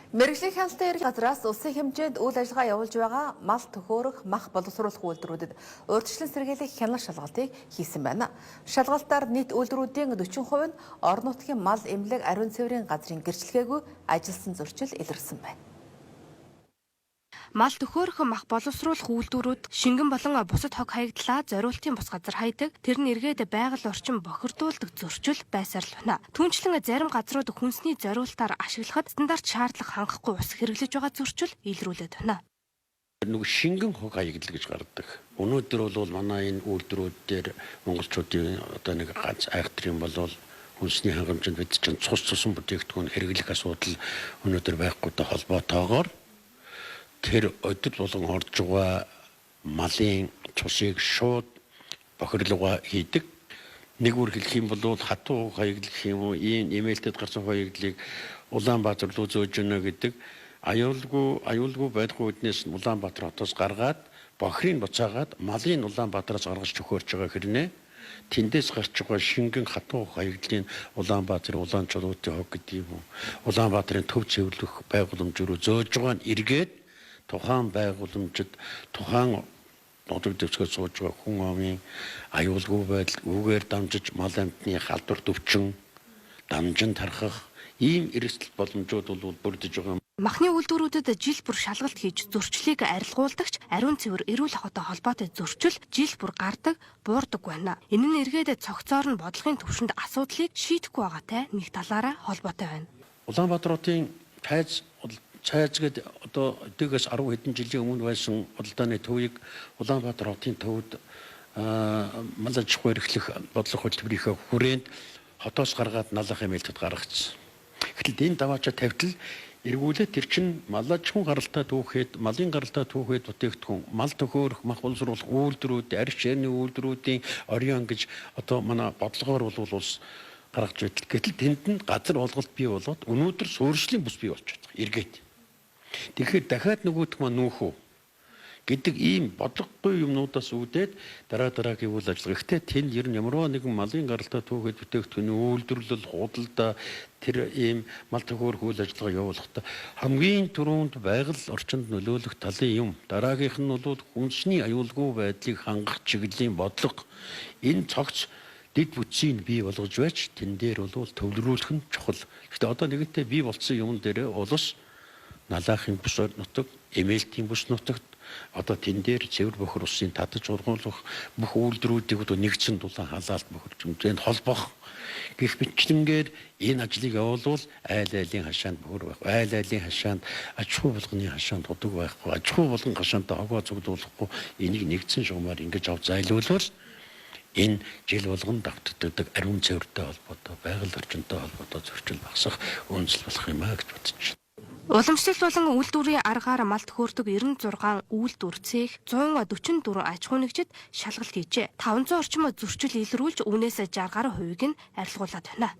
Мэргэжлийн хяналтын эрх газраас улсын хэмжээнд үйл ажиллагаа явуулж байгаа мал төхөөрөх, мах боловсруулах үйлдвэрүүдэд урьдчилан сэргийлэх хяналт шалгалтыг хийсэн байна. Шалгалтаар нийт үйлдвэрүүдийн 40% нь орон нутгийн мал эмнэлэг ариун цэврийн газрын гэрчлэгээгүй ажилласан зөрчил илэрсэн байна. Мал төхөөрөх мах боловсруулах үйлдвэрүүд шингэн болон бусад хог хаягдлаа зориултын бус газар хайдаг, тэр нь эргээд байгаль орчин бохирдуулдаг зөрчил байсаар л байна. Түүнчлэн зарим газрууд хүнсний зориултаар ашиглахад стандарт шаардлага хангахгүй ус хэрэглэж байгаа зөрчил илрүүлээд байна. Нэг шингэн хог хаягдал гэж гардаг. Өнөөдөр бол манай энэ үйлдвэрүүд дээр монголчуудын одоо нэг ганц айхтар юм болвол хүнсний хангамжинд бид чинь цусан бүтээгдэхүүн хэрэглэх асуудал өнөөдөр байхгүйтэй холбоотойгоор тэр өдөр болгон орж байгаа малын цусыг шууд бохирлогоо хийдэг. Нэг үр хэлэх юм бол хатуу хаягдал гэх юм уу, ийм эмээлтэд гарсан хаягдлыг Улаанбаатар руу зөөж өгнө гэдэг аюулгүй байдгүй үднээс Улаанбаатар хотоос гаргаад бохрийг буцаагаад малын Улаанбаатараас гаргаж төхөөрч байгаа хэрнээ тэндээс гарч байгаа шингэн хатуу хаягдлын Улаанбаатарын улаанчуудын хог гэдэг юм уу, Улаанбаатарын төв цэвэрлэх байгууламж руу зөөж байгаа нь эргээд тухайн байгууламжид тухайн нодог дэвсгэж сууж байгаа хүн амын аюулгүй байдал үгээр дамжиж мал амьтны халдвар төвчин дамжин тархах ийм эрсдэл боломжууд бол бүрдэж байгаа. Махны үйлдвэрүүдэд жил бүр шалгалт хийж зөрчлийг арилгуулдагч ариун цэвэр эрүүл хотоо холбоотой зөрчил жил бүр гардаг, буурдаг байна. Энэ нь эргээд цогцоор нь бодлогын түвшинд асуудлыг шийдэхгүй байгаатай нэг талаараа холбоотой байна. Улаанбаатар хотын цайз гэдэг одоо дэгээс 10 хэдэн жилийн өмнө байсан худалдааны төвийг Улаанбаатар хотын төвд мал аж ахуй эрхлэх бодлого хөтөлбөрийнхөө хүрээнд хотоос гаргаад налах эмээлтэд гаргацсан. Гэтэл энэ даваачаа тавьтал эргүүлээд тэр чин мал аж ахуйн гаралтай түүхэд, малын гаралтай түүхэд бүтээгдэхүүн, мал төхөөрөх, мах боловсруулах үйлдвэрүүд, арьс ширний үйлдвэрүүдийн орион гэж одоо манай бодлогоор бол улс гаргаж байтал. Гэтэл тэнд нь газар олголт бий болоод өнөөдөр суурьшлийн бус бий болж байгаа. Эргээд. Тэгэхээр дахиад нөгөөх маань нүүхүү гэдэг ийм бодлогогүй юмнуудаас үүдээд дараагийн үйл ажиллагаа. Гэхдээ тэнд ер нь ямарваа нэгэн малын гаралтай түүхэд бүтээгдэхүүний үйлдвэрлэл, худалдаа тэр ийм мал төхөөрөх үйл ажиллагаа явуулахдаа хамгийн түрүүнд байгаль орчинд нөлөөлөх талын юм. Дараагийнх нь бол хүнсний аюулгүй байдлыг хангах чиглэлийн бодлого. Энэ цогц дэд бүтцийг бий болгож байж тэн дээр бол төвлөрүүлэх нь чухал. Гэхдээ одоо нэгэнтээ бий болсон юм дээрээ улс налаахын бус нутаг, эмээлтийн бус нутагт одоо тэн дээр цэвэр бохир усын татаж ургуулах бүх үйлдвэрүүдийг одоо нэгдсэн дулаан халаалт бохирч юмтэй холбох гэх мэтлэнгээр энэ ажлыг явуулвал айл айлын хашаанд бохир байх, айл айлын хашаанд аж ахуй болгоны хашаанд удаг байхгүй, аж ахуй болгон хашаанд хогоо зүгдүүлэхгүй энийг нэгдсэн шугамаар ингэж авч зайлуулвал энэ жил болгон давтагддаг ариун цэвэртэй холбоотой, байгаль орчинтой холбоотой зөрчил багасах үндэслэл болох юм а гэж бодож байна. Уламжлалт болон үйлдвэрийн аргаар мал төхөөрдөг 96 үйлдвэр цех 144 аж ахуй нэгжид шалгалт хийжээ. 500 орчим зөрчил илрүүлж үүнээс 60 гаруй хувийг нь арилгуулад байна.